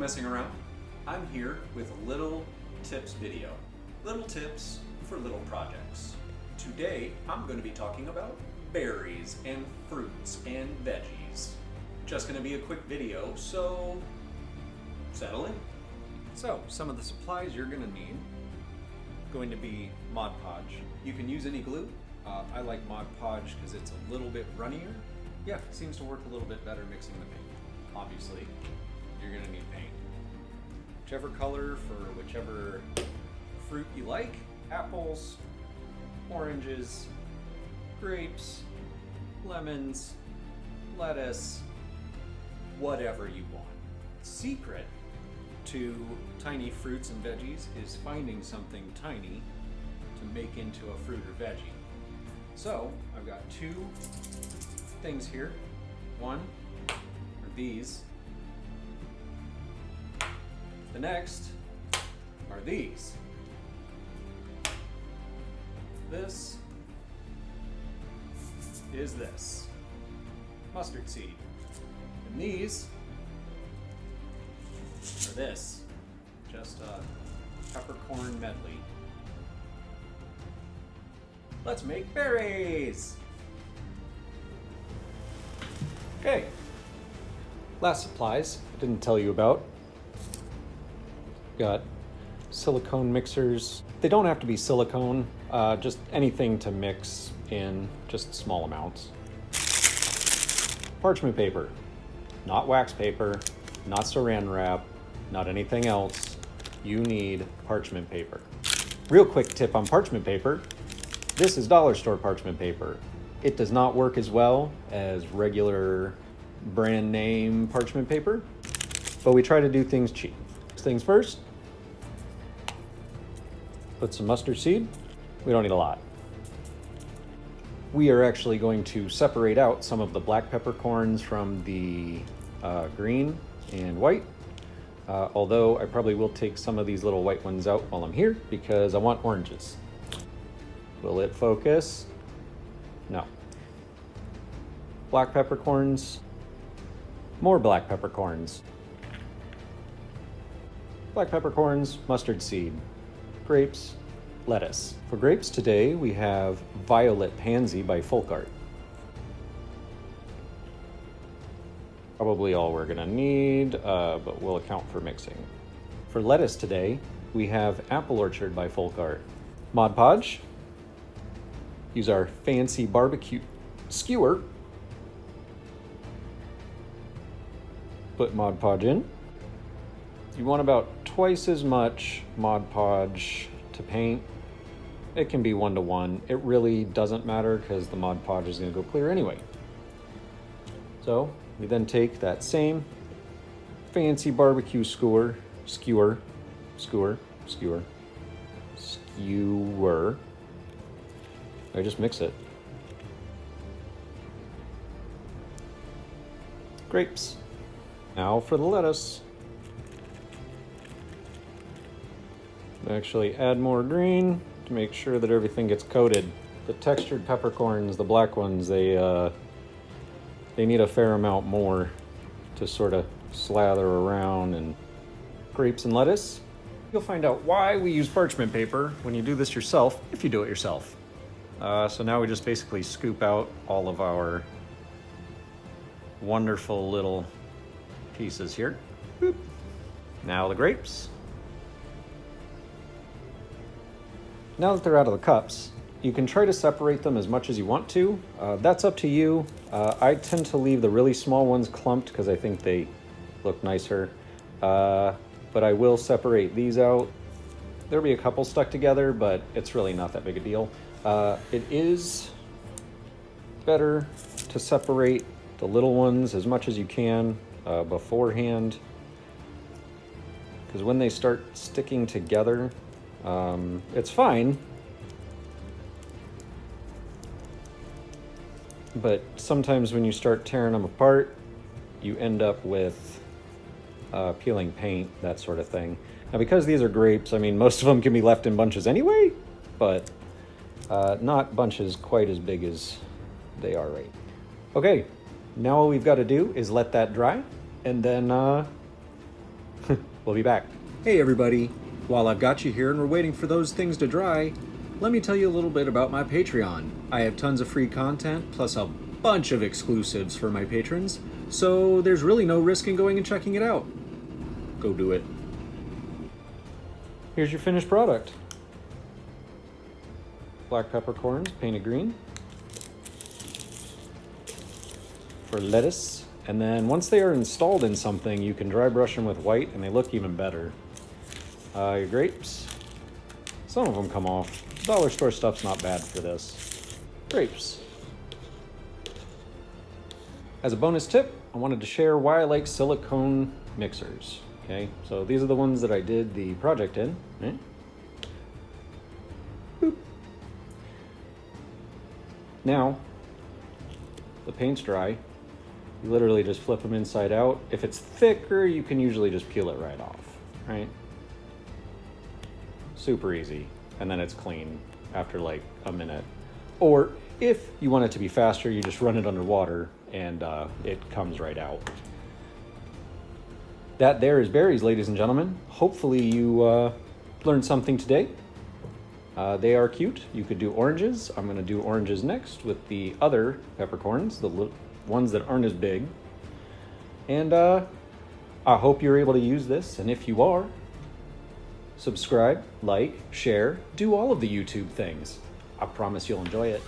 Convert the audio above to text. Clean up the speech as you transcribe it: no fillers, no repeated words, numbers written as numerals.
messing around. I'm here with a little tips video. Little tips for little projects. Today, I'm going to be talking about berries and fruits and veggies. Just going to be a quick video, so settle in. So, some of the supplies you're going to need going to be Mod Podge. You can use any glue. I like Mod Podge because it's a little bit runnier. Yeah, it seems to work a little bit better mixing the paint. Obviously, you're going to need paint. Whichever color for whichever fruit you like. Apples, oranges, grapes, lemons, lettuce, whatever you want. Secret to tiny fruits and veggies is finding something tiny to make into a fruit or veggie. So I've got two things here. One are these. The next are these. This is this. Mustard seed. And these are this. Just a peppercorn medley. Let's make berries! Okay. Last supplies I didn't tell you about. Got silicone mixers. They don't have to be silicone, just anything to mix in just small amounts. Parchment paper, not wax paper, not saran wrap, not anything else. You need parchment paper. Real quick tip on parchment paper. This is dollar store parchment paper. It does not work as well as regular brand name parchment paper, but we try to do things cheap. First things first, put some mustard seed. We don't need a lot. We are actually going to separate out some of the black peppercorns from the green and white. Although I probably will take some of these little white ones out while I'm here because I want oranges. Will it focus? No. Black peppercorns, more black peppercorns. Black peppercorns, mustard seed, grapes, lettuce. For grapes today, we have Violet Pansy by Folk Art. Probably all we're gonna need, but we'll account for mixing. For lettuce today, we have Apple Orchard by Folk Art. Mod Podge. Use our fancy barbecue skewer. Put Mod Podge in. You want about twice as much Mod Podge to paint. It can be 1-to-1. It really doesn't matter because the Mod Podge is going to go clear anyway. So we then take that same fancy barbecue skewer. I just mix it. Grapes. Now for the lettuce. Actually add more green to make sure that everything gets coated. The textured peppercorns, the black ones, they need a fair amount more to sort of slather around. And grapes and lettuce. You'll find out why we use parchment paper when you do this yourself, if you do it yourself. So now we just basically scoop out all of our wonderful little pieces here. Boop. Now the grapes. Now that they're out of the cups, you can try to separate them as much as you want to. That's up to you. I tend to leave the really small ones clumped because I think they look nicer. But I will separate these out. There'll be a couple stuck together, but it's really not that big a deal. It is better to separate the little ones as much as you can beforehand, because when they start sticking together, it's fine, but sometimes when you start tearing them apart, you end up with peeling paint, that sort of thing. Now, because these are grapes, I mean, most of them can be left in bunches anyway, but not bunches quite as big as they are right. Okay, now all we've got to do is let that dry, and then We'll be back. Hey everybody, while I've got you here and we're waiting for those things to dry, let me tell you a little bit about my Patreon. I have tons of free content, plus a bunch of exclusives for my patrons, so there's really no risk in going and checking it out. Go do it. Here's your finished product. Black peppercorns painted green for lettuce. And then once they are installed in something, you can dry brush them with white and they look even better. Your grapes, some of them come off. Dollar store stuff's not bad for this. Grapes. As a bonus tip, I wanted to share why I like silicone mixers. Okay, so these are the ones that I did the project in. Right? Boop. Now, the paint's dry. You literally just flip them inside out. If it's thicker, you can usually just peel it right off, right? Super easy. And then it's clean after like a minute. Or if you want it to be faster, you just run it under water and it comes right out. That there is berries, ladies and gentlemen. Hopefully you learned something today. They are cute. You could do oranges. I'm gonna do oranges next with the other peppercorns, the ones that aren't as big. And I hope you're able to use this. And if you are, subscribe, like, share, do all of the YouTube things. I promise you'll enjoy it.